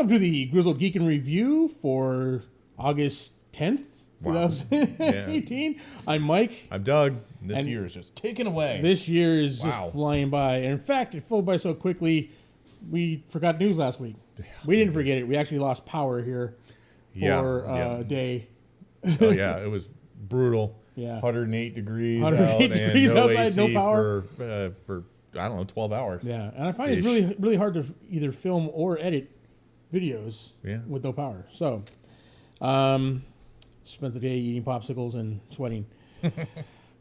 Welcome to the Grizzled Geek in Review for August 10th, 2018. I'm Mike. I'm Doug. This year is just taken away. This year is just flying by. And in fact, it flew by so quickly, we forgot news last week. We didn't forget it. We actually lost power here for a day. Oh, yeah. It was brutal. Yeah. 108 degrees 108 out degrees and no outside, AC no power. For I don't know, 12 hours. Yeah. And I find it's really, really hard to either film or edit videos with no power. So, spent the day eating popsicles and sweating.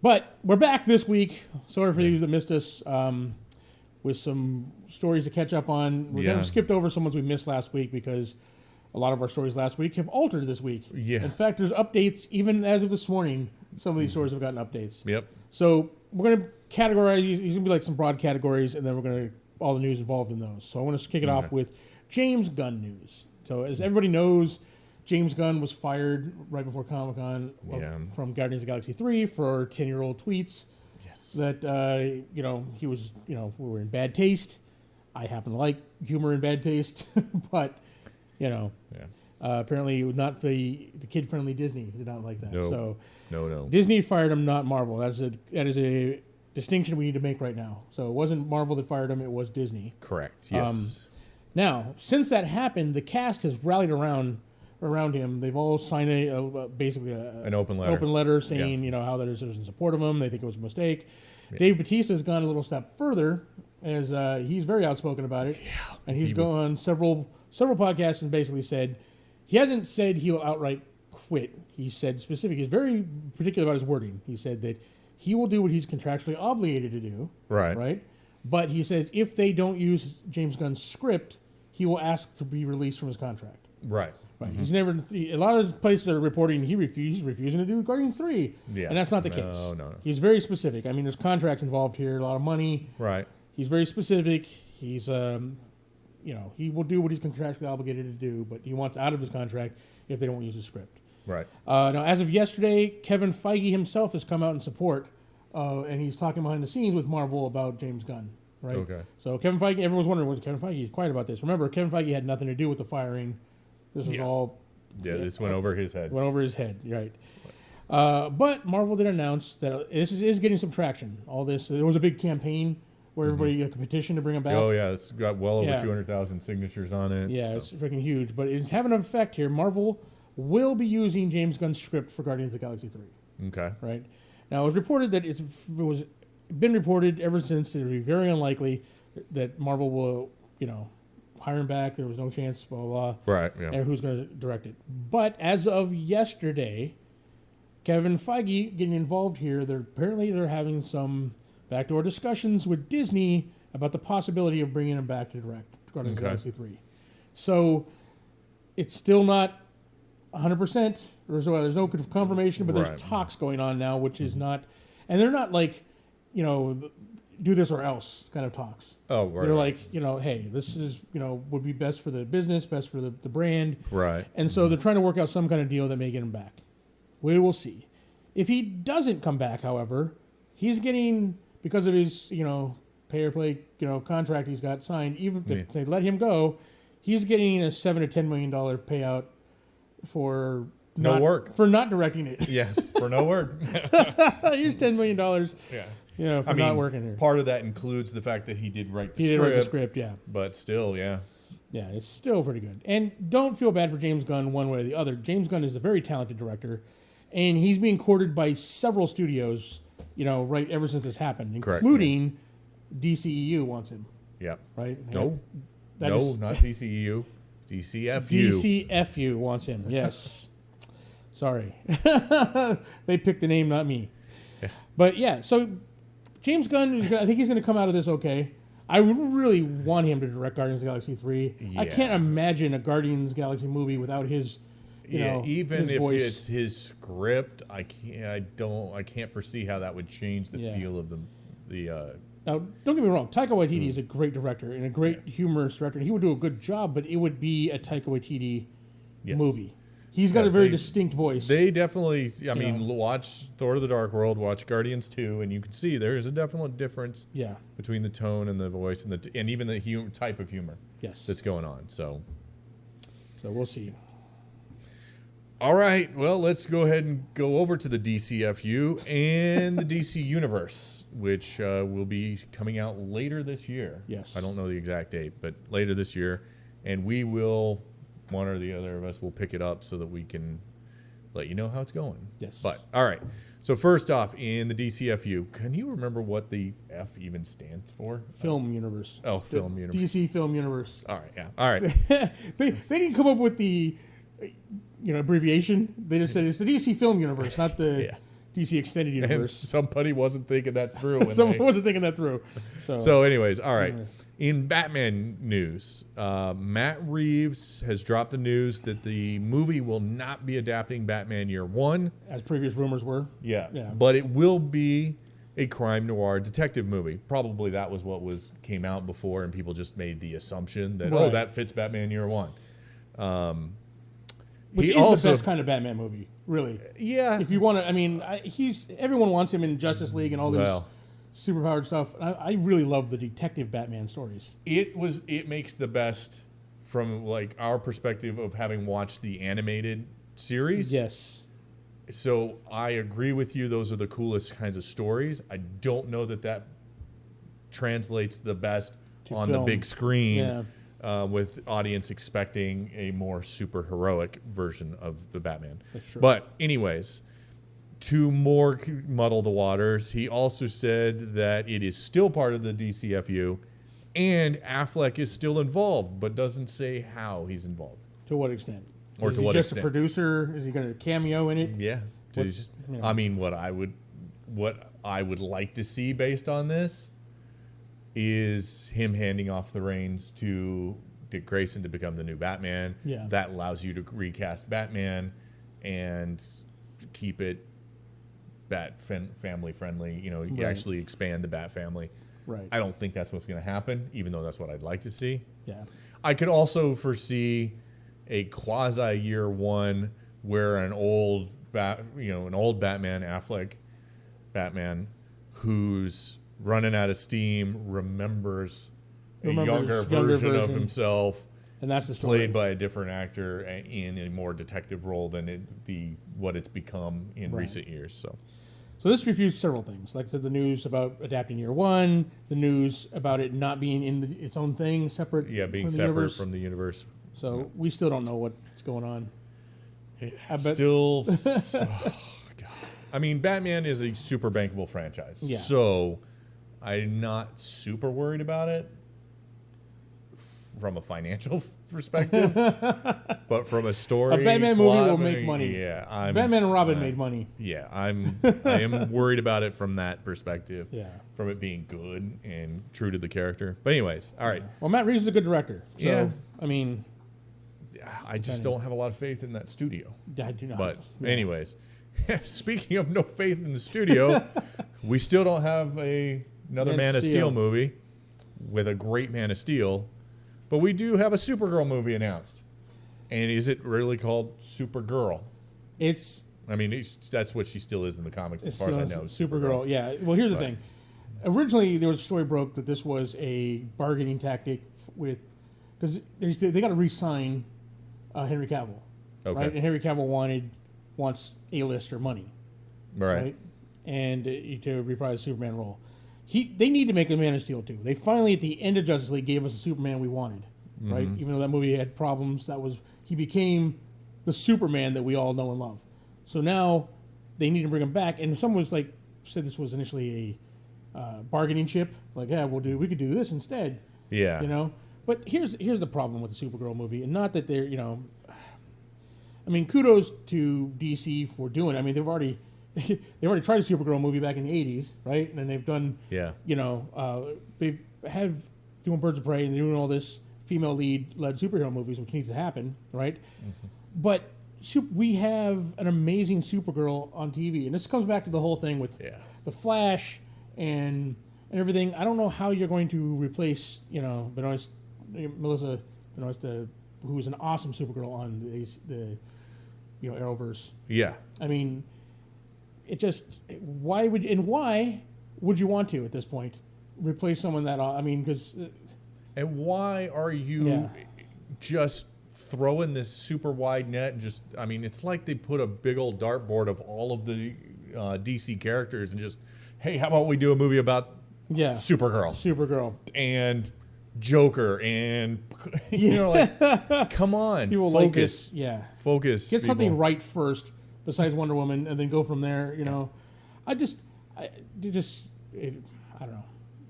But we're back this week. Sorry for you that missed us. With some stories to catch up on. We kind of skipped over some ones we missed last week because a lot of our stories last week have altered this week. Yeah. In fact, there's updates. Even as of this morning, some of these stories have gotten updates. Yep. So we're going to categorize these. These are going to be like some broad categories, and then we're going to all the news involved in those. So I want to kick it off with James Gunn news. So as everybody knows, James Gunn was fired right before Comic-Con from Guardians of the Galaxy 3 for 10-year-old tweets. That, he was, we were in bad taste. I happen to like humor in bad taste, but, apparently not the kid-friendly Disney did not like that. No. No. Disney fired him, not Marvel. That is a distinction we need to make right now. So it wasn't Marvel that fired him, it was Disney. Correct, yes. Now, since that happened, the cast has rallied around him. They've all signed basically an open letter saying how there's in support of him. They think it was a mistake. Yeah. Dave Bautista has gone a little step further as he's very outspoken about it, and he's gone on several podcasts and basically said he hasn't said he'll outright quit. He said specific. He's very particular about his wording. He said that he will do what he's contractually obligated to do. Right. But he says if they don't use James Gunn's script, he will ask to be released from his contract. Right. Mm-hmm. He's never. A lot of places are reporting he's refusing to do Guardians 3. Yeah. And that's not the case. No. He's very specific. I mean, there's contracts involved here, a lot of money. Right. He's very specific. He's, he will do what he's contractually obligated to do, but he wants out of his contract if they don't use his script. Right. Now, as of yesterday, Kevin Feige himself has come out in support, and he's talking behind the scenes with Marvel about James Gunn. Right. Okay. So Kevin Feige, everyone's wondering was Kevin Feige quiet about this. Remember, Kevin Feige had nothing to do with the firing. This was all... Yeah, this went over his head. Went over his head, right. But Marvel did announce that this is getting some traction. All this, there was a big campaign where everybody got a petition to bring him back. Oh, yeah, it's got well over 200,000 signatures on it. Yeah, it's freaking huge. But it's having an effect here. Marvel will be using James Gunn's script for Guardians of the Galaxy 3. Okay. Right. Now, it was reported that it was been reported ever since it would be very unlikely that Marvel will, hire him back. There was no chance, blah, blah, blah. Right, yeah. And who's going to direct it. But as of yesterday, Kevin Feige getting involved here, they're having some backdoor discussions with Disney about the possibility of bringing him back to direct Guardians of the Galaxy 3. So it's still not 100%. There's no confirmation, but there's talks going on now, which is not... And they're not like, do this or else kind of talks. Oh, right. They're like, hey, this is, would be best for the business, best for the brand. Right. And so they're trying to work out some kind of deal that may get him back. We will see. If he doesn't come back, however, he's getting, because of his, pay or play, contract he's got signed, even if they let him go, he's getting a $7 to $10 million payout for no work. For not directing it. Yeah, for no work. Here's $10 million. Yeah. For not working here. Part of that includes the fact that he did write the script. He did write the script, yeah. But still, yeah. Yeah, it's still pretty good. And don't feel bad for James Gunn one way or the other. James Gunn is a very talented director, and he's being courted by several studios, right ever since this happened, including DCEU wants him. Yeah. Right? No, not DCEU. DCFU. DCFU wants him, yes. Sorry. They picked the name, not me. Yeah. But yeah, so... James Gunn, I think he's going to come out of this okay. I really want him to direct Guardians of the Galaxy 3. Yeah. I can't imagine a Guardians Galaxy movie without his, even his if voice. It's his script, I can't foresee how that would change the feel of the. Now, don't get me wrong. Taika Waititi is a great director and a great humorous director. He would do a good job, but it would be a Taika Waititi movie. He's got a very distinct voice. They definitely, watch Thor: The Dark World, watch Guardians 2, and you can see there is a definite difference between the tone and the voice and even the type of humor that's going on. So So we'll see. All right. Well, let's go ahead and go over to the DCFU and the DC Universe, which will be coming out later this year. Yes. I don't know the exact date, but later this year. And we will, one or the other of us will pick it up so that we can let you know how it's going. Yes. But, all right. So first off, in the DCFU, can you remember what the F even stands for? Film universe. Oh, film universe. DC film universe. All right, yeah. All right. They didn't come up with the abbreviation. They just said it's the DC film universe, not the DC extended And universe. somebody wasn't thinking that through. Someone wasn't thinking that through. So anyways, all right. In Batman news, Matt Reeves has dropped the news that the movie will not be adapting Batman Year One, as previous rumors were. Yeah. But it will be a crime noir detective movie. Probably that was what came out before, and people just made the assumption that that fits Batman Year One. Which is the best kind of Batman movie, really. Yeah. If you want to, I mean, everyone wants him in Justice League and all these superpowered stuff. I really love the detective Batman stories. It makes the best from like our perspective of having watched the animated series. Yes. So I agree with you. Those are the coolest kinds of stories. I don't know that translates the best on the big screen with audience expecting a more super heroic version of the Batman. That's true. But anyways, to more muddle the waters, he also said that it is still part of the DCFU and Affleck is still involved, but doesn't say how he's involved. To what extent? Or is to he what just extent? a producer? Is he going to cameo in it? Yeah. I mean, what I would like to see based on this is him handing off the reins to Dick Grayson to become the new Batman. Yeah. That allows you to recast Batman and keep it family friendly. You actually expand the Bat family. Right. I don't think that's what's going to happen, even though that's what I'd like to see. Yeah. I could also foresee a quasi Year One where an old Batman, Affleck Batman, who's running out of steam, remembers a younger version of himself, and that's the story. Played by a different actor in a more detective role than what it's become in recent years. So this refutes several things. Like I said, the news about adapting Year One, the news about it not being in its own thing, separate. Yeah, being from the separate universe. from the universe. So we still don't know what's going on. Still, oh God. I mean, Batman is a super bankable franchise. Yeah. So I'm not super worried about it from a financial perspective, but from a story, a Batman movie will make money. Yeah, Batman and Robin made money. Yeah, I am worried about it from that perspective. Yeah, from it being good and true to the character. But anyways, all right. Yeah. Well, Matt Reeves is a good director. So, yeah, I mean, I just don't have a lot of faith in that studio. I do not. But anyways, speaking of no faith in the studio, we still don't have another Man of Steel movie with a great Man of Steel. But we do have a Supergirl movie announced. And is it really called Supergirl? That's what she still is in the comics as far as I know. Supergirl, yeah. Well, here's the thing. Originally, there was a story broke that this was a bargaining tactic because they got to re-sign Henry Cavill. Okay. Right? And Henry Cavill wants A-lister money. Right. And to reprise the Superman role. They need to make a Man of Steel too. They finally, at the end of Justice League, gave us a Superman we wanted, right? Even though that movie had problems, he became the Superman that we all know and love. So now they need to bring him back. And someone said this was initially a bargaining chip, like, yeah, we could do this instead. Yeah. But here's the problem with the Supergirl movie, and not that they're kudos to DC for doing it. I mean, they've already tried a Supergirl movie back in the 80s, right? And then they've done, they have doing Birds of Prey and they're doing all this female lead-led superhero movies, which needs to happen, right? Mm-hmm. But we have an amazing Supergirl on TV, and this comes back to the whole thing with the Flash and everything. I don't know how you're going to replace, Melissa Benoist, who is an awesome Supergirl on the Arrowverse. Yeah. I mean, it just why would you want to at this point replace someone that because and why are you just throw in this super wide net and just, I mean, it's like they put a big old dartboard of all of the DC characters and just, hey, how about we do a movie about Supergirl and Joker and, you know, like, come on, people focus. Like it. Focus. Get something right first besides Wonder Woman and then go from there, you know. I don't know.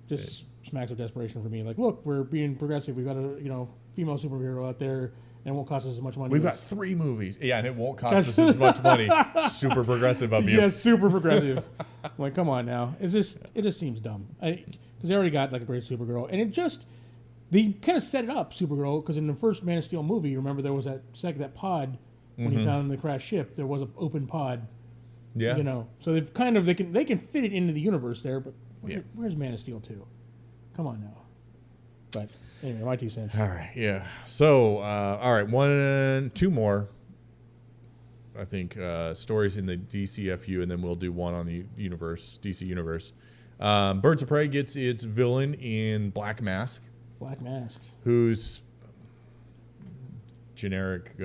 Just smacks of desperation for me. Like, look, we're being progressive. We've got a, you know, female superhero out there, and it won't cost us as much money. We've got 3 movies. Yeah, and it won't cost us as much money. Super progressive of you. Yeah, super progressive. I'm like, come on now. It just seems dumb. Because they already got like a great Supergirl, and they kind of set it up, Supergirl, because in the first Man of Steel movie, remember there was that pod when he found the crashed ship. There was an open pod. Yeah. You know, so they've kind of they can fit it into the universe there, but where's Man of Steel 2? Come on now. But anyway, my 2 cents. All right, yeah. So, all right, 2 more. I think stories in the DCFU, and then we'll do one on the DC universe. Birds of Prey gets its villain in Black Mask. Black Mask. Who's generic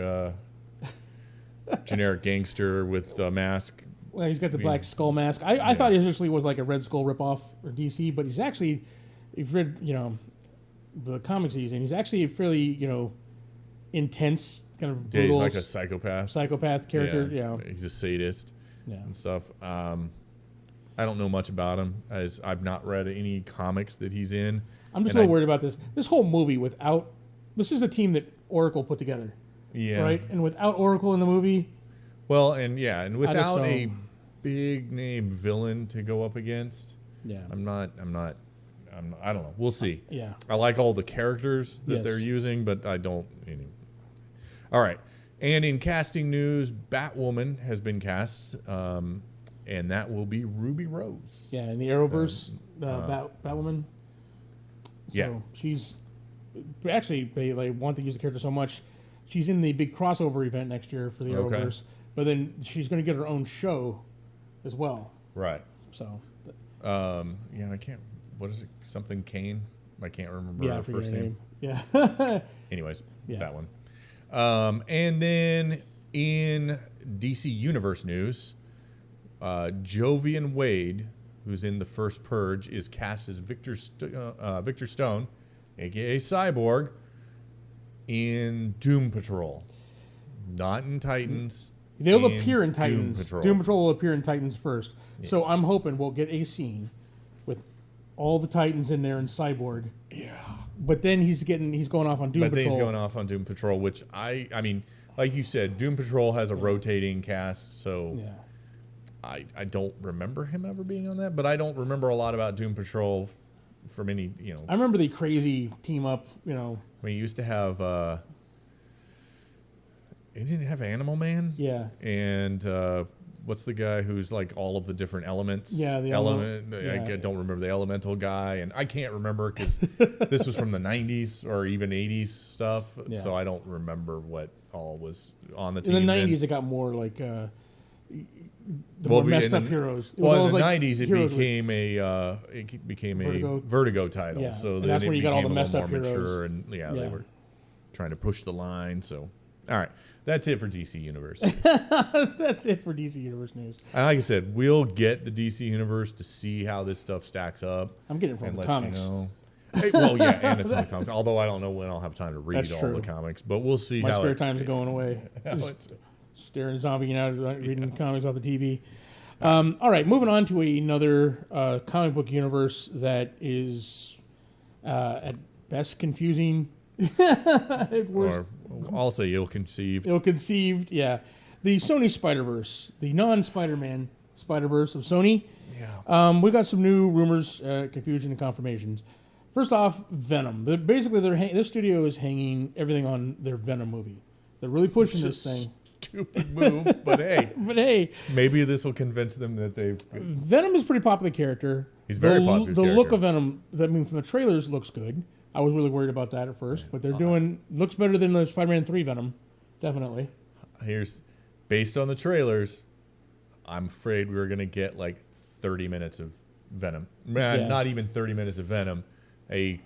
gangster with a mask. Well, he's got the Black Skull mask. I thought he initially was like a Red Skull ripoff or DC, but he's actually, if you've read, you know, the comics he's actually a fairly, you know, intense, kind of brutal. He's like a psychopath character. Yeah. He's a sadist and stuff. I don't know much about him, as I've not read any comics that he's in. I'm just a little worried about this. This whole movie this is the team that Oracle put together. Yeah. Right? And without Oracle in the movie. Well, and without a big name villain to go up against. Yeah. I don't know. We'll see. Yeah. I like all the characters that they're using, but I don't. All right. And in casting news, Batwoman has been cast, and that will be Ruby Rose. Yeah, in the Arrowverse, Batwoman. So she's actually, they want to use the character so much. She's in the big crossover event next year for the Arrowverse, but then she's going to get her own show as well. Right. So. I can't. What is it? Something Kane? I can't remember her first name. Yeah. Anyways, that one. And then in DC Universe news, Jovian Wade, who's in the first Purge, is cast as Victor Stone, a.k.a. Cyborg, in Doom Patrol. Not in Titans. They'll appear in Titans. Doom Patrol will appear in Titans first. Yeah. So I'm hoping we'll get a scene with all the Titans in there and Cyborg. Yeah. But then he's going off on Doom Patrol. But then he's going off on Doom Patrol, which I mean, like you said, Doom Patrol has a rotating cast, so I don't remember him ever being on that, but I don't remember a lot about Doom Patrol from any, I remember the crazy team up, We used to have he didn't have Animal Man? Yeah. And what's the guy who's like all of the different elements? Yeah, the element. I don't remember the elemental guy, and I can't remember because this was from the 90s or even 80s stuff, so I don't remember what all was on the team. In the 90s, it got more like the more messed up heroes. In the 90s, it became a Vertigo title. Yeah. So and that's when you got all the messed up heroes. Mature and they were trying to push the line. So, all right. That's it for DC Universe. That's it for DC Universe news. And like I said, we'll get the DC Universe to see how this stuff stacks up. I'm getting it from the comics. And a ton of comics. Although I don't know when I'll have time to read all the comics, but we'll see. My spare time's going away. Just staring zombie out, reading comics off the TV. All right, moving on to another comic book universe that is at best confusing. I'll say ill-conceived. Ill-conceived, yeah. The Sony Spider-Verse, the non-Spider-Man Spider-Verse of Sony. Yeah. We've got some new rumors, confusion, and confirmations. First off, Venom. Basically, this studio is hanging everything on their Venom movie. They're really pushing this thing. Stupid move, but hey. But hey. Maybe this will convince them that they've... Venom is a pretty popular character. He's very popular. The look of Venom, from the trailers, looks good. I was really worried about that at first, but they're looks better than the Spider-Man 3 Venom, definitely. Based on the trailers, I'm afraid we were going to get like 30 minutes of Venom. Not even 30 minutes of Venom. A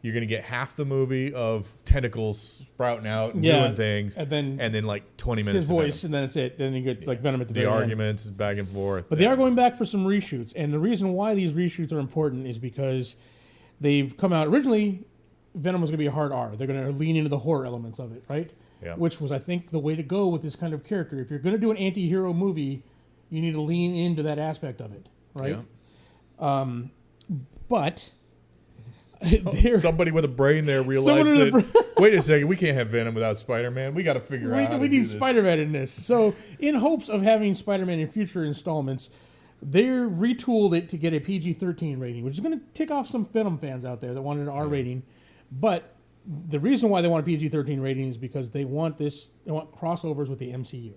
you're going to get half the movie of tentacles sprouting out and doing things, and then like 20 minutes his voice, and then that's it. Then you get like Venom at the very end. The arguments is back and forth. But they are going back for some reshoots, and the reason why these reshoots are important is because they've come out originally. Venom was going to be a hard R. They're going to lean into the horror elements of it, right? Yeah. Which was, I think, the way to go with this kind of character. If you're going to do an anti-hero movie, you need to lean into that aspect of it, right? Yeah. But somebody with a brain there realized that, wait a second, we can't have Venom without Spider-Man. We got to figure out how to do this. We need Spider-Man in this. So in hopes of having Spider-Man in future installments, they retooled it to get a PG-13 rating, which is going to tick off some Venom fans out there that wanted an R rating. But the reason why they want a PG-13 rating is because they want crossovers with the MCU.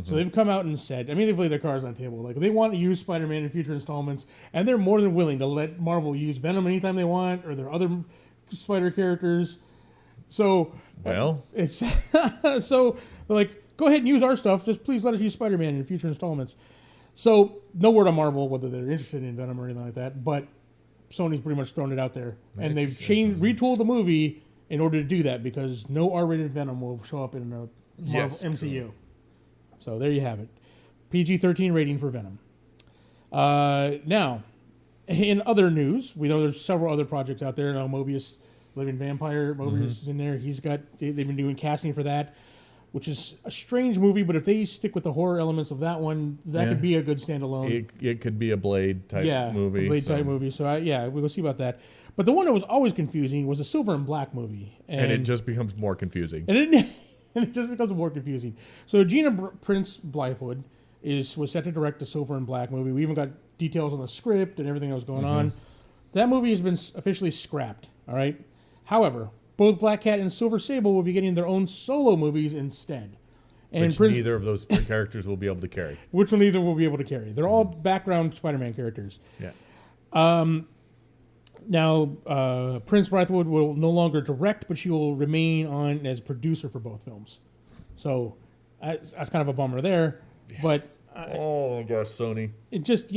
So they've come out and said, they've laid their cards on the table. Like, they want to use Spider-Man in future installments, and they're more than willing to let Marvel use Venom anytime they want, or their other Spider characters. So, it's so they're like, go ahead and use our stuff. Just please let us use Spider-Man in future installments. So, no word on Marvel whether they're interested in Venom or anything like that, but Sony's pretty much thrown it out there, and they've retooled the movie in order to do that because no R-rated Venom will show up in the Marvel MCU. Cool. So there you have it. PG-13 rating for Venom. Now, in other news, we know there's several other projects out there. Mobius, Living Vampire, Mobius is in there. They've been doing casting for that, which is a strange movie, but if they stick with the horror elements of that one, that could be a good standalone. It could be a Blade type movie. A Blade type movie. So we'll see about that. But the one that was always confusing was the Silver and Black movie. And it just becomes more confusing. And it just becomes more confusing. So Gina Prince Blythewood was set to direct the Silver and Black movie. We even got details on the script and everything that was going on. That movie has been officially scrapped. All right. However, both Black Cat and Silver Sable will be getting their own solo movies instead. And which neither of those characters will be able to carry. Which neither will be able to carry. They're all background Spider-Man characters. Yeah. Now, Prince Blythewood will no longer direct, but she will remain on as producer for both films. So that's kind of a bummer there. Yeah. But oh gosh, Sony. It just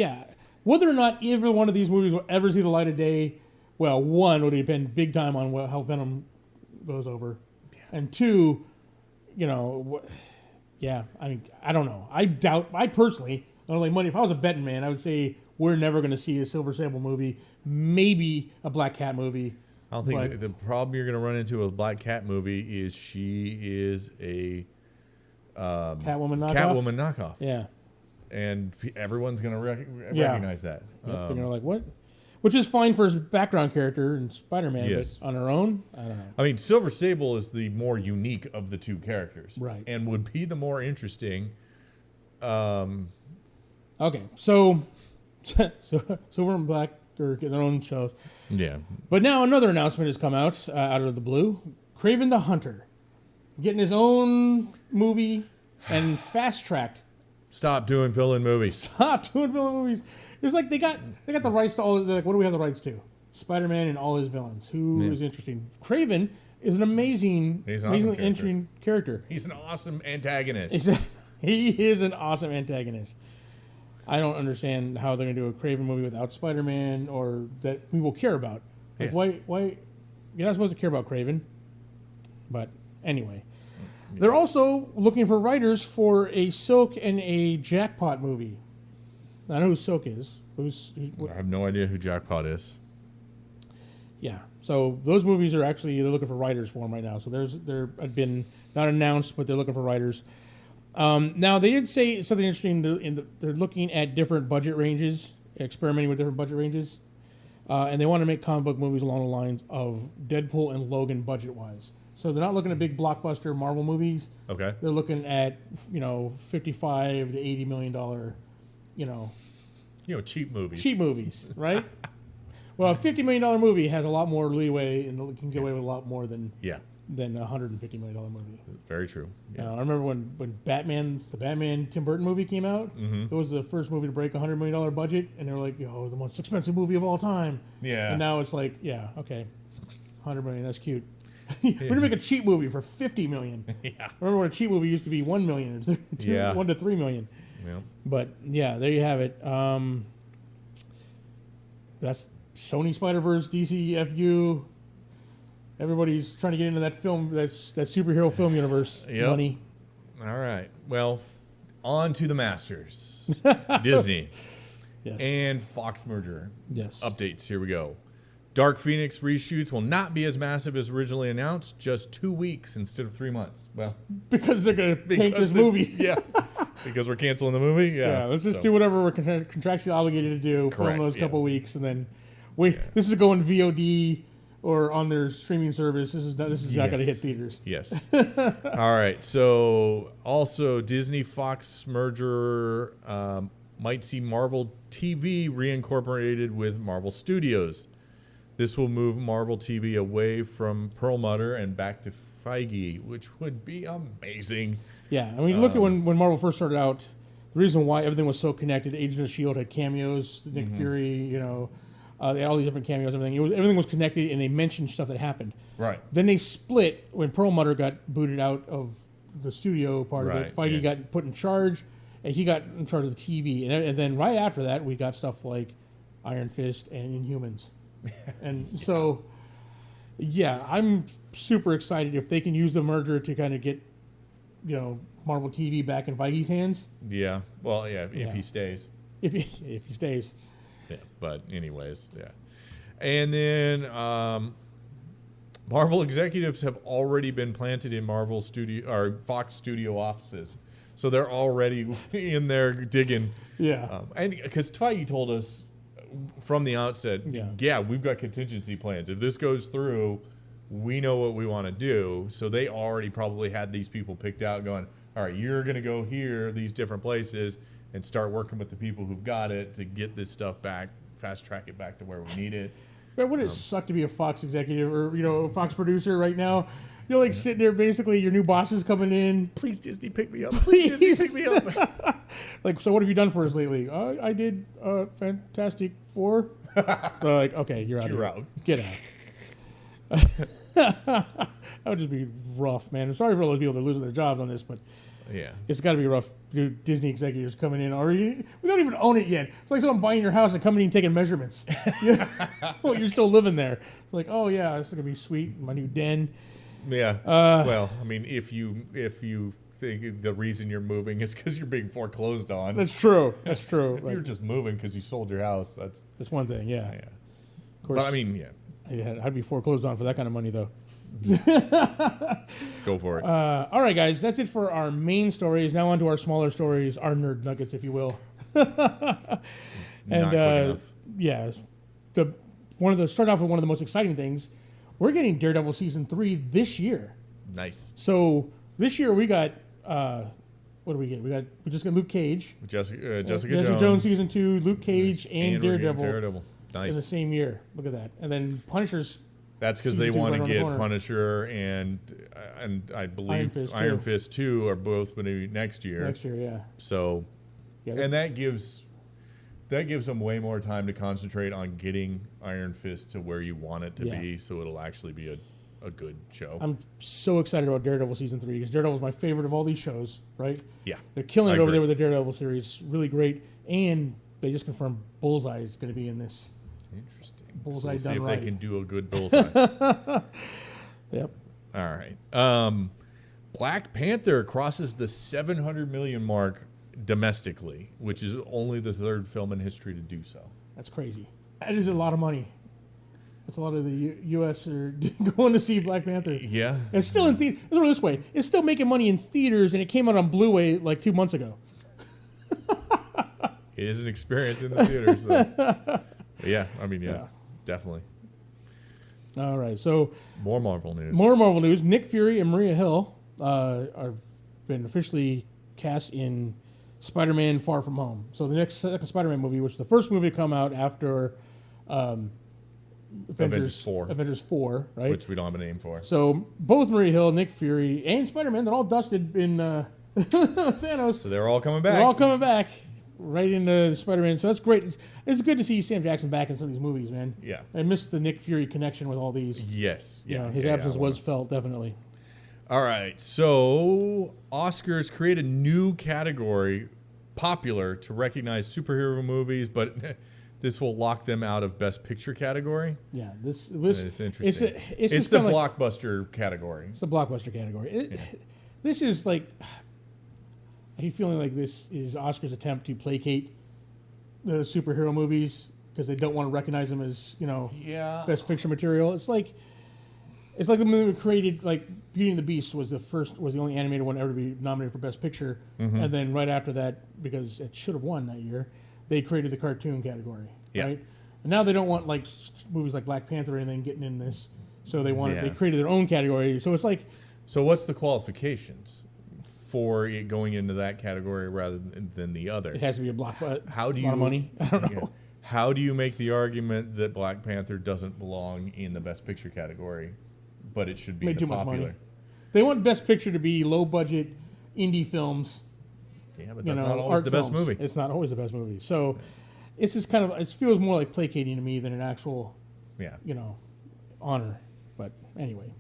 whether or not either one of these movies will ever see the light of day, well, one would depend big time on how Venom goes over, and two, I don't know. I personally don't like money. If I was a betting man, I would say we're never going to see a Silver Sable movie, maybe a Black Cat movie. I don't think the problem you're going to run into with a Black Cat movie is she is a Catwoman knockoff. Yeah. And everyone's going to recognize that. Yep, they're going to like, what? Which is fine for his background character in Spider-Man, but on her own, I don't know. I mean, Silver Sable is the more unique of the two characters. Right. And would be the more interesting. Okay, so Silver and Black are getting their own shows. Yeah. But now another announcement has come out of the blue. Kraven the Hunter getting his own movie and fast-tracked. Stop doing villain movies. Stop doing villain movies. It's like they got the rights to all. Like, what do we have the rights to? Spider-Man and all his villains. Who is interesting? Kraven is an amazingly interesting character. He's an awesome antagonist. He is an awesome antagonist. I don't understand how they're going to do a Kraven movie without Spider-Man or that we will care about. Like, why? You're not supposed to care about Kraven. But anyway. They're also looking for writers for a Silk and a Jackpot movie. I know who Silk is. I have no idea who Jackpot is. Yeah. So those movies are they're looking for writers for them right now. So they're been not announced, but they're looking for writers. Now, they did say something interesting. They're looking at different budget ranges, experimenting with different budget ranges. And they want to make comic book movies along the lines of Deadpool and Logan budget-wise. So they're not looking at big blockbuster Marvel movies. Okay. They're looking at, $55 to $80 million, cheap movies. Cheap movies, right? Well, a $50 million movie has a lot more leeway and can get away with a lot more than a $150 million movie. Very true. Yeah. I remember when the Batman Tim Burton movie came out. It was the first movie to break $100 million budget, and they were like, the most expensive movie of all time. Yeah. And now it's like, okay, $100 million, that's cute. We're gonna make a cheap movie for $50 million. Yeah. Remember when a cheap movie used to be $1 million, $1 to $3 million. Yeah. But there you have it. That's Sony Spider-Verse, DC FU. Everybody's trying to get into that film, that superhero film universe. Yep. Money. All right. Well, on to the Masters. Disney. Yes. And Fox merger. Yes. Updates. Here we go. Dark Phoenix reshoots will not be as massive as originally announced, just 2 weeks instead of 3 months. Well, because they're going to tank this movie. Yeah. Because we're canceling the movie? Yeah. Let's just do whatever we're contractually obligated to do for those couple of weeks, and then wait. Yeah. This is going VOD or on their streaming service. This is not going to hit theaters. Yes. All right. So also Disney Fox merger might see Marvel TV reincorporated with Marvel Studios. This will move Marvel TV away from Perlmutter and back to Feige, which would be amazing. Yeah, I mean, look at when Marvel first started out. The reason why everything was so connected, Agent of S.H.I.E.L.D. had cameos, Nick Fury, they had all these different cameos, everything. Everything was connected, and they mentioned stuff that happened. Right. Then they split when Perlmutter got booted out of the studio part of it. Feige got put in charge, and he got in charge of the TV. And then right after that, we got stuff like Iron Fist and Inhumans. And so, I'm super excited if they can use the merger to kind of get, Marvel TV back in Feige's hands. Yeah. Well, if he stays. If he stays. Yeah. But anyways, yeah. And then Marvel executives have already been planted in Marvel Studio or Fox Studio offices, so they're already in there digging. Yeah. And because Feige told us from the outset, we've got contingency plans. If this goes through, we know what we want to do. So they already probably had these people picked out going, all right, you're going to go here, these different places, and start working with the people who've got it to get this stuff back, fast track it back to where we need it. But wouldn't it suck to be a Fox executive or, a Fox producer right now? You're like sitting there, basically, your new boss is coming in. Please, Disney, pick me up. Please, Disney, pick me up. Like, so what have you done for us lately? I did Fantastic Four. Like, okay, you're out. You're out. Get out. That would just be rough, man. I'm sorry for all those people that are losing their jobs on this, but it's got to be rough. Disney executives coming in, we don't even own it yet. It's like someone buying your house and coming in and taking measurements. Well, you're still living there. It's like, oh yeah, this is gonna be sweet, my new den. Yeah. Well, I mean, if you think the reason you're moving is because you're being foreclosed on. That's true. That's true. If you're just moving because you sold your house, that's one thing. Yeah. Of course. But I mean, I'd be foreclosed on for that kind of money, though. Go for it. All right, guys, that's it for our main stories. Now on to our smaller stories, our nerd nuggets, if you will. And start off with one of the most exciting things. We're getting Daredevil season 3 this year. Nice. So this year we got what do we get? We just got Luke Cage, Jessica Jones season 2, Luke Cage, and Daredevil. Nice. In the same year. Look at that. And then Punisher's. That's because they want to get Punisher and I believe Iron Fist 2 are both going to be next year. Next year, yeah. So, and that gives them way more time to concentrate on getting Iron Fist to where you want it to be, so it'll actually be a good show. I'm so excited about Daredevil season 3 because Daredevil is my favorite of all these shows. Right? Yeah, they're killing it over there with the Daredevil series. Really great, and they just confirmed Bullseye is going to be in this. Interesting. Bullseye so we'll done see if they can do a good Bullseye. Yep. All right. Black Panther crosses the 700 million mark domestically, which is only the third film in history to do so. That's crazy. That is a lot of money. That's a lot of the U.S. are going to see Black Panther. Yeah. It's still in theaters. Let's put it this way. It's still making money in theaters, and it came out on Blu-ray like 2 months ago. It is an experience in the theaters, though. Yeah, I mean, definitely. All right, so more Marvel news. Nick Fury and Maria Hill have been officially cast in Spider-Man: Far From Home. So the second Spider-Man movie, which is the first movie to come out after Avengers 4, right? Which we don't have a name for. So both Maria Hill, Nick Fury, and Spider-Man, they're all dusted in Thanos. So they're all coming back. They're all coming back. Right into Spider-Man, so that's great. It's good to see Sam Jackson back in some of these movies, man. Yeah, I missed the Nick Fury connection with all these. Yes, his absence was felt definitely. All right, so Oscars create a new category, popular, to recognize superhero movies, but this will lock them out of Best Picture category. Yeah, it's interesting. It's the blockbuster category. It's the blockbuster category. This is like, are you feeling like this is Oscar's attempt to placate the superhero movies because they don't want to recognize them as Best Picture material? It's like the movie created, like Beauty and the Beast was the only animated one ever to be nominated for Best Picture, and then right after that, because it should have won that year, they created the cartoon category, right? And now they don't want like movies like Black Panther or anything getting in this, so they they created their own category. So it's like, so what's the qualifications for it going into that category rather than the other? It has to be a blockbuster. How do you lot of money? I don't know. How do you make the argument that Black Panther doesn't belong in the Best Picture category, but it should be Made the too much popular? money. They want Best Picture to be low budget indie films. Yeah, but that's not always the best movie. It's not always the best movie. So it's just kind of, it feels more like placating to me than an actual, honor. But anyway.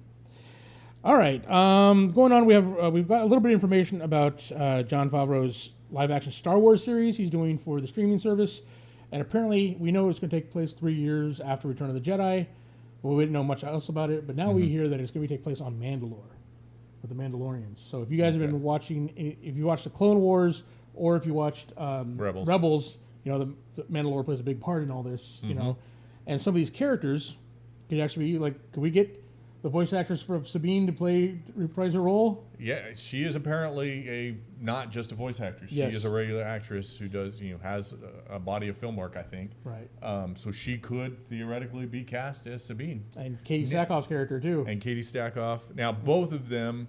All right. Going on, we've got a little bit of information about Jon Favreau's live action Star Wars series he's doing for the streaming service. And apparently we know it's going to take place 3 years after Return of the Jedi. Well, we didn't know much else about it, but now we hear that it's going to take place on Mandalore with the Mandalorians. So if you guys have been watching, if you watched the Clone Wars or if you watched Rebels, the Mandalore plays a big part in all this, and some of these characters could actually be like, could we get the voice actress for Sabine to reprise her role? Yeah, she is apparently not just a voice actress. She is a regular actress who does, has a body of film work, I think. Right. So she could theoretically be cast as Sabine. And Katie Sackhoff's character too. And Katie Sackhoff. Now both of them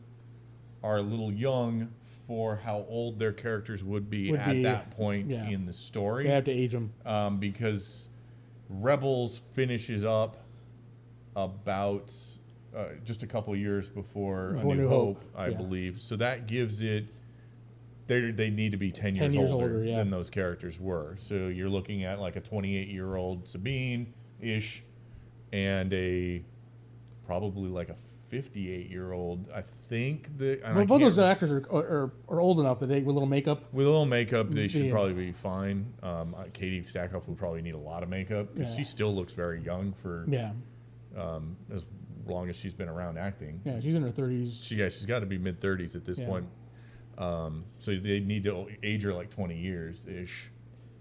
are a little young for how old their characters would be at that point in the story. They have to age them. Because Rebels finishes up about just a couple years before A New Hope, I believe. So that gives it, they need to be 10 years older than those characters were. So you're looking at like a 28-year-old Sabine-ish and probably like a 58-year-old, I think. Well, both those actors are old enough that with a little makeup. With a little makeup, they should probably be fine. Katie Sackhoff would probably need a lot of makeup because she still looks very young for as long as she's been around acting. Yeah, she's in her 30s. She's got to be mid-30s at this point. So they need to age her like 20 years-ish.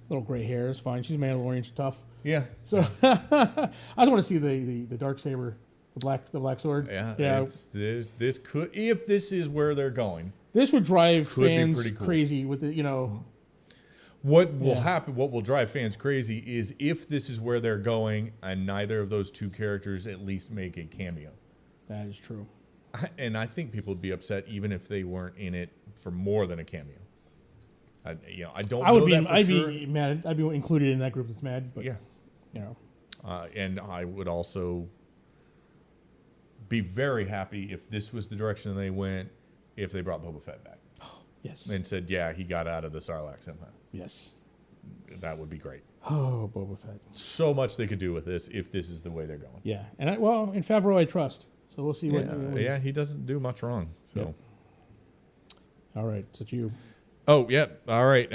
Little gray hair is fine. She's Mandalorian. She's tough. Yeah. So I just want to see the Darksaber, the black sword. Yeah. This could, if this is where they're going, this would drive fans crazy with the What will happen? What will drive fans crazy is if this is where they're going, and neither of those two characters at least make a cameo. That is true. And I think people would be upset even if they weren't in it for more than a cameo. I don't. I'd be mad. I'd be included in that group that's mad. But and I would also be very happy if this was the direction they went. If they brought Boba Fett back. Yes. And said, he got out of the Sarlacc somehow. Yes. That would be great. Oh, Boba Fett. So much they could do with this if this is the way they're going. Yeah. And in Favreau, I trust. So we'll see what. Yeah, he doesn't do much wrong. So. Yep. All right. So it's you. Oh, yep. All right.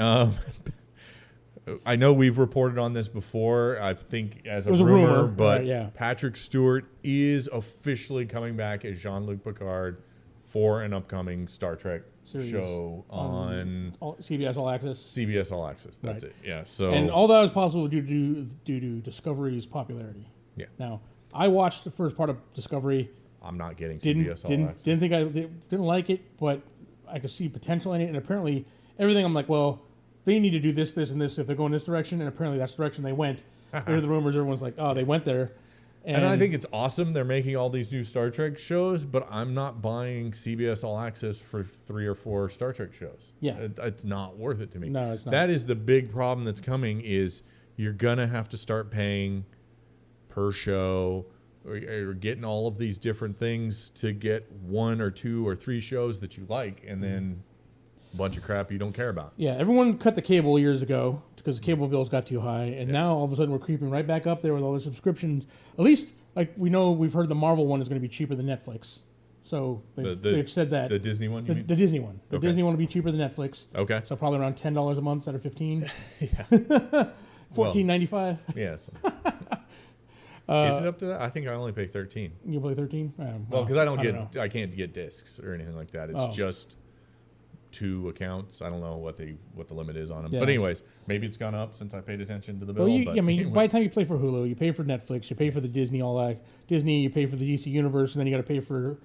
I know we've reported on this before, I think as a rumor, but Patrick Stewart is officially coming back as Jean-Luc Picard for an upcoming Star Trek show on CBS All Access. CBS All Access. That's it. Yeah. So and all that was possible due to Discovery's popularity. Yeah. Now I watched the first part of Discovery. I'm not getting CBS All Access. Didn't like it, but I could see potential in it. And apparently everything I'm like, well, they need to do this, this, and this if they're going this direction. And apparently that's the direction they went. There are the rumors. Everyone's like, oh, they went there. And I think it's awesome they're making all these new Star Trek shows, but I'm not buying CBS All Access for 3 or 4 Star Trek shows. Yeah. It's not worth it to me. No, it's not. That is the big problem that's coming is you're going to have to start paying per show or getting all of these different things to get 1 or 2 or 3 shows that you like and then a bunch of crap you don't care about. Yeah, everyone cut the cable years ago because the cable bills got too high, and now all of a sudden we're creeping right back up there with all the subscriptions. At least, like we've heard the Marvel one is going to be cheaper than Netflix. So they've said that. The Disney one, you mean? The Disney one. The Disney one will be cheaper than Netflix. Okay. So probably around $10 a month instead of $15. Yeah. $14.95. Yeah. So. Is it up to that? I think I only pay $13. You play 13? Well, because I can't get discs or anything like that. It's just 2 accounts. I don't know what the limit is on them. Yeah. But anyways, maybe it's gone up since I paid attention to the bill. Well, by the time you play for Hulu, you pay for Netflix, you pay for the Disney Disney, you pay for the DC Universe, and then you got to pay for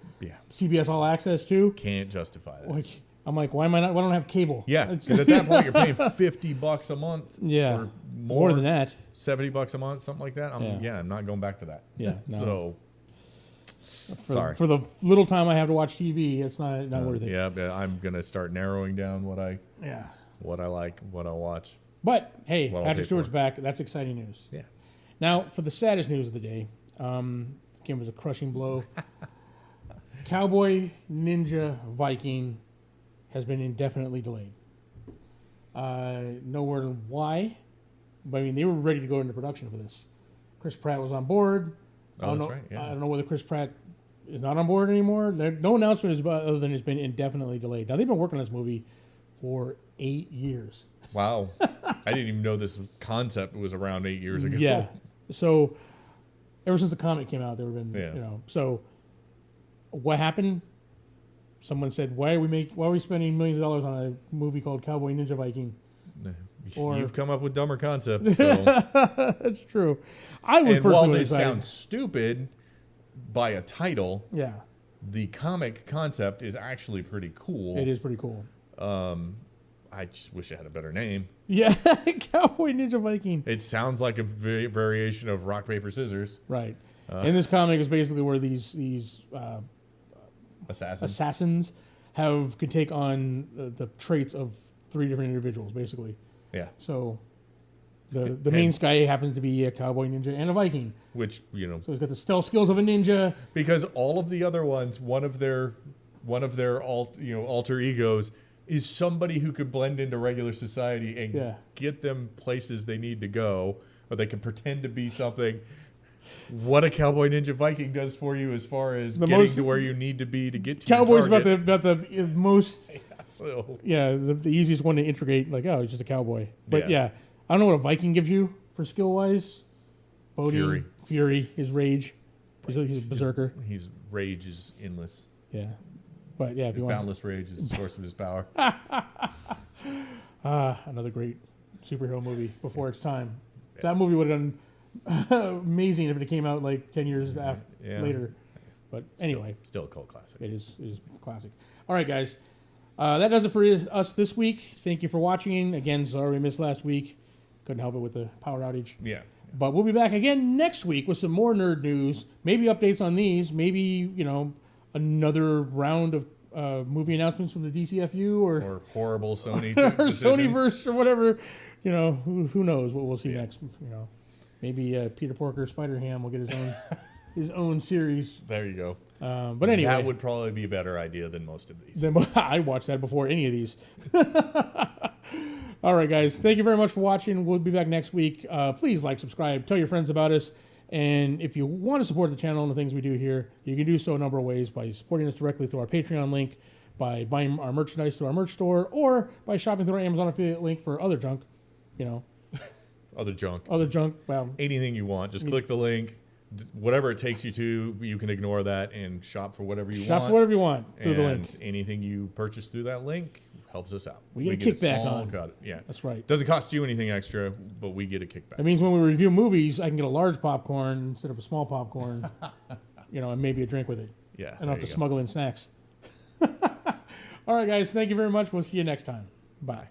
CBS All Access too. Can't justify that. Like, I'm like, why don't I have cable? Yeah, because at that point you're paying $50 a month. Yeah, or more than that. $70 a month, something like that. I'm not going back to that. Yeah, no. Sorry. For the little time I have to watch TV, it's not worth it. Yeah, but I'm gonna start narrowing down what I like, what I'll watch. But hey, Patrick Stewart's back. That's exciting news. Yeah. Now for the saddest news of the day, came as a crushing blow. Cowboy Ninja Viking has been indefinitely delayed. No word on why, but I mean they were ready to go into production for this. Chris Pratt was on board. Oh, that's right. Yeah. I don't know whether Chris Pratt is not on board anymore. No announcement is other than it's been indefinitely delayed. Now they've been working on this movie for 8 years. Wow, I didn't even know this concept was around 8 years ago. Yeah, so ever since the comic came out, there have been So what happened? Someone said, "Why are we spending millions of dollars on a movie called Cowboy Ninja Viking?" You've come up with dumber concepts. So. That's true. I would personally. While they sound stupid by a title, the comic concept is actually pretty cool. It is pretty cool. I just wish it had a better name. Yeah, Cowboy Ninja Viking. It sounds like a variation of rock paper scissors. Right. And this comic is basically where these assassins could take on the traits of 3 different individuals, basically. Yeah. So the main guy happens to be a cowboy ninja and a Viking. Which, So he's got the stealth skills of a ninja. Because all of the other ones, one of their alter egos is somebody who could blend into regular society and get them places they need to go, or they can pretend to be something. What a Cowboy Ninja Viking does for you as far as getting to where you need to be to get to Cowboy's your target. about the most the easiest one to integrate. Like, oh, he's just a cowboy. But I don't know what a Viking gives you for skill wise. Fury, his rage. He's a berserker. His rage is endless. Yeah, but if his boundless rage is the source of his power. Another great superhero movie before its time. That movie would have done amazing if it came out like 10 years later. But anyway. Still a cult classic. It is classic. All right, guys. That does it for us this week. Thank you for watching. Again, sorry we missed last week. Couldn't help it with the power outage. Yeah. But we'll be back again next week with some more nerd news. Maybe updates on these. Maybe, another round of movie announcements from the DCFU or horrible Sony or Sonyverse or whatever. Who knows what we'll see next. Maybe Peter Porker Spider-Ham will get his own series. There you go. But anyway, that would probably be a better idea than most of these. I'd watch that before any of these. All right, guys. Thank you very much for watching. We'll be back next week. Please like, subscribe, tell your friends about us. And if you want to support the channel and the things we do here, you can do so a number of ways by supporting us directly through our Patreon link, by buying our merchandise through our merch store, or by shopping through our Amazon affiliate link for other junk. Other junk. Well, anything you want. Just click the link. Whatever it takes you to, you can ignore that and shop for whatever you want. Shop for whatever you want through the link. And anything you purchase through that link helps us out. We get a kickback on. Cut. Yeah, that's right. Doesn't cost you anything extra, but we get a kickback. That means when we review movies, I can get a large popcorn instead of a small popcorn. And maybe a drink with it. Yeah. I don't have to smuggle in snacks. All right, guys. Thank you very much. We'll see you next time. Bye.